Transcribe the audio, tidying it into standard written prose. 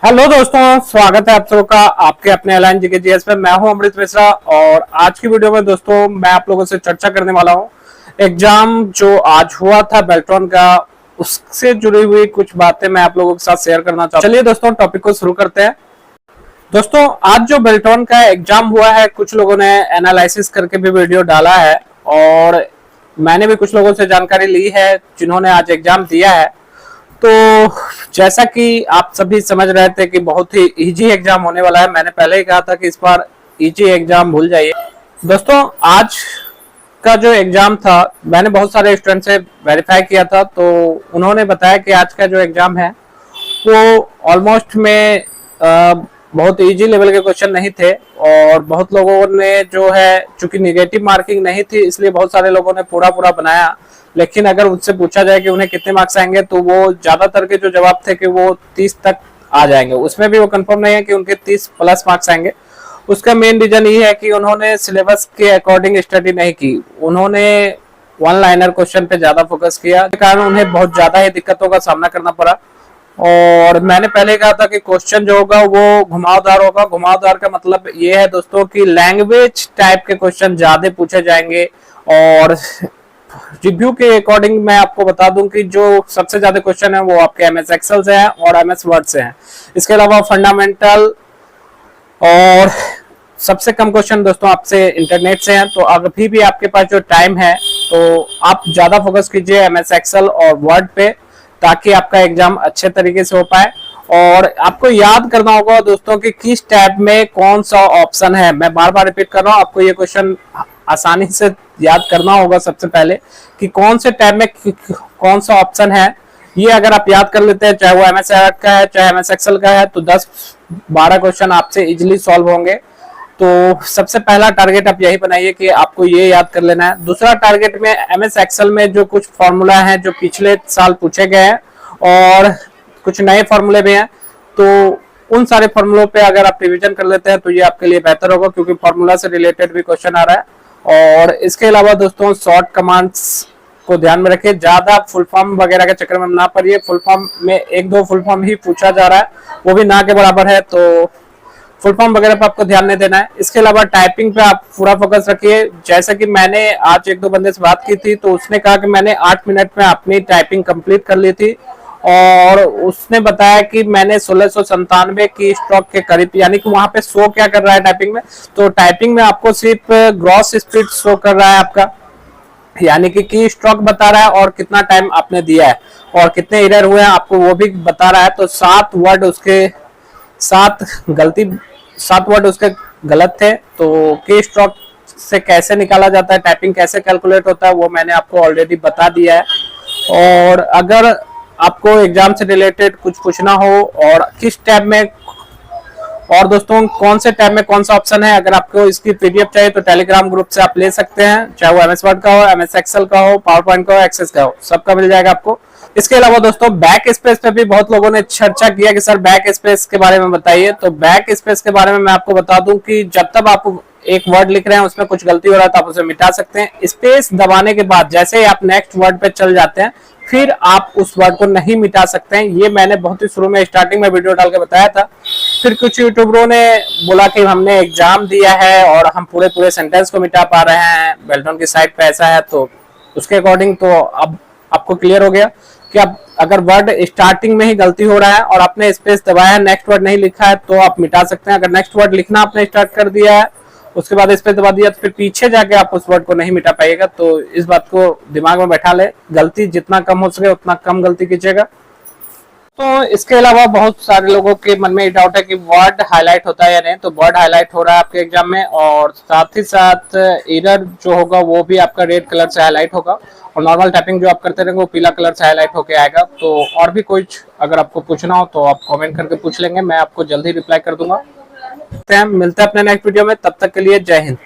Hello दोस्तों, स्वागत है आप सबका का आपके अपने एलाइन जी के जीएस पे। मैं हूं अमृत मिश्रा और आज की वीडियो में दोस्तों मैं आप लोगों से चर्चा करने वाला हूं एग्जाम जो आज हुआ था बेल्ट्रॉन का, उससे जुड़ी हुई कुछ बातें मैं आप लोगों के साथ शेयर करना चाहता हूं। चलिए दोस्तों टॉपिक को शुरू करते हैं। दोस्तों आज जो बेल्ट्रॉन का एग्जाम हुआ है, कुछ लोगों ने एनालिसिस करके भी वीडियो डाला है और मैंने भी कुछ लोगों से जानकारी ली है जिन्होंने आज एग्जाम दिया है। तो जैसा कि आप सभी समझ रहे थे कि बहुत ही इजी एग्जाम होने वाला है, मैंने पहले ही कहा था कि इस बार इजी एग्जाम भूल जाइए। दोस्तों आज का जो एग्जाम था मैंने बहुत सारे स्टूडेंट से वेरीफाई किया था, तो उन्होंने बताया कि आज का जो एग्जाम है वो ऑलमोस्ट में बहुत इजी लेवल के क्वेश्चन नहीं थे और बहुत लोगों ने जो है, चूंकि निगेटिव मार्किंग नहीं थी इसलिए बहुत सारे लोगों ने पूरा पूरा बनाया। लेकिन अगर उनसे पूछा जाए कि उन्हें कितने मार्क्स आएंगे तो वो ज्यादातर के जो जवाब थे कि वो 30 तक आ जाएंगे। उसमें भी वो कंफर्म नहीं है कि उनके 30 प्लस मार्क्स आएंगे। उसका मेन रीजन ये है कि उन्होंने सिलेबस के अकॉर्डिंग स्टडी नहीं की, उन्होंने वन लाइनर क्वेश्चन पे ज्यादा फोकस किया, के कारण उन्हें बहुत ज्यादा ही दिक्कतों का सामना करना पड़ा। और मैंने पहले कहा था कि क्वेश्चन जो होगा वो घुमावदार होगा। घुमावदार का मतलब ये है दोस्तों कि लैंग्वेज टाइप के क्वेश्चन ज्यादा पूछे जाएंगे। और रिव्यू के अकॉर्डिंग मैं आपको बता दूं कि जो सबसे ज्यादा क्वेश्चन है वो आपके एमएस एक्सेल से है और एमएस वर्ड से है। इसके अलावा फंडामेंटल और सबसे कम क्वेश्चन दोस्तों आपसे इंटरनेट से है। तो अभी भी आपके पास जो टाइम है तो आप ज्यादा फोकस कीजिए एमएस एक्सेल और वर्ड पे, ताकि आपका एग्जाम अच्छे तरीके से हो पाए। और आपको याद करना होगा दोस्तों कि किस टैब में कौन सा ऑप्शन है। मैं बार बार रिपीट कर रहा हूँ, आपको ये क्वेश्चन आसानी से याद करना होगा सबसे पहले कि कौन से टैब में कौन सा ऑप्शन है। ये अगर आप याद कर लेते हैं, चाहे वो एमएस वर्ड का है चाहे एमएस एक्सेल का है, तो 10-12 क्वेश्चन आपसे इजिली सॉल्व होंगे। तो सबसे पहला टारगेट आप यही बनाइए कि आपको ये याद कर लेना है। दूसरा टारगेट में एमएस एक्सेल में जो कुछ फॉर्मूला हैं जो पिछले साल पूछे गए हैं और कुछ नए फॉर्मूले भी हैं, तो उन सारे फॉर्मूलों पे अगर आप रिवीजन कर लेते हैं तो ये आपके लिए बेहतर होगा, क्योंकि फॉर्मूला से रिलेटेड भी क्वेश्चन आ रहा है। और इसके अलावा दोस्तों शॉर्ट कमांड्स को ध्यान में रखिए, ज्यादा फुल फॉर्म वगैरह के चक्कर में ना पड़िए। फुल फॉर्म में 1-2 फुल फॉर्म ही पूछा जा रहा है, वो भी ना के बराबर है, तो फुल फॉर्म वगैरह पे आपको ध्यान नहीं देना है। इसके अलावा टाइपिंग पे आप पूरा फोकस रखिए। जैसे कि मैंने आज 1-2 बंदे से बात की थी तो उसने कहा कि मैंने 8 मिनट में अपनी टाइपिंग कंप्लीट कर ली थी और उसने बताया कि मैंने 1697 की स्ट्रोक के करीब, यानी कि वहां पे शो क्या कर रहा है टाइपिंग में, तो टाइपिंग में आपको सिर्फ ग्रॉस स्पीड शो कर रहा है आपका, यानी कि की स्ट्रोक बता रहा है और कितना टाइम आपने दिया है और कितने एरर हुए हैं आपको वो भी बता रहा है। तो 7 वर्ड उसके गलत थे। तो की स्ट्रोक से कैसे निकाला जाता है, टाइपिंग कैसे कैलकुलेट होता है, वो मैंने आपको ऑलरेडी बता दिया है। और अगर आपको एग्जाम से रिलेटेड कुछ पूछना हो और किस टैब में और दोस्तों कौन से टैब में कौन सा ऑप्शन है, अगर आपको इसकी पीडीएफ चाहिए तो टेलीग्राम ग्रुप से आप ले सकते हैं, चाहे वो एमएस वर्ड का हो, एमएस एक्सेल का हो, पावर पॉइंट का हो, एक्सेस का हो, सबका मिल जाएगा आपको। इसके अलावा दोस्तों बैक स्पेस पे भी बहुत लोगों ने चर्चा किया कि सर बैक स्पेस के बारे में बताइए। तो बैक स्पेस के बारे में मैं आपको बता दूं कि जब तक आप एक वर्ड लिख रहे हैं उसमें कुछ गलती हो रहा है तो आप उसे मिटा सकते हैं। स्पेस दबाने के बाद जैसे ही आप नेक्स्ट वर्ड पे चल जाते हैं फिर आप उस वर्ड को नहीं मिटा सकते हैं। ये मैंने बहुत ही शुरू में स्टार्टिंग में वीडियो डाल के बताया था। फिर कुछ यूट्यूबरों ने बोला कि हमने एग्जाम दिया है और हम पूरे सेंटेंस को मिटा पा रहे हैं, बेल्ट्रॉन की साइट पे ऐसा है, तो उसके अकॉर्डिंग तो अब आपको क्लियर हो गया कि अब अगर वर्ड स्टार्टिंग में ही गलती हो रहा है और आपने स्पेस दबाया है, नेक्स्ट वर्ड नहीं लिखा है, तो आप मिटा सकते हैं। अगर नेक्स्ट वर्ड लिखना आपने स्टार्ट कर दिया है उसके बाद स्पेस दबा दिया तो फिर पीछे जाके आप उस वर्ड को नहीं मिटा पाइएगा। तो इस बात को दिमाग में बैठा ले, गलती जितना कम हो सके उतना कम गलती कीजिएगा। तो इसके अलावा बहुत सारे लोगों के मन में ये डाउट है कि वर्ड हाईलाइट होता है या नहीं। तो वर्ड हाईलाइट हो रहा है आपके एग्जाम में और साथ ही साथ एरर जो होगा वो भी आपका रेड कलर से हाईलाइट होगा और नॉर्मल टाइपिंग जो आप करते रहेंगे वो पीला कलर से हाईलाइट होके आएगा। तो और भी कुछ अगर आपको पूछना हो तो आप कमेंट करके पूछ लेंगे, मैं आपको जल्दी रिप्लाई कर दूंगा। मिलते हैं अपने नेक्स्ट वीडियो में, तब तक के लिए जय हिंद।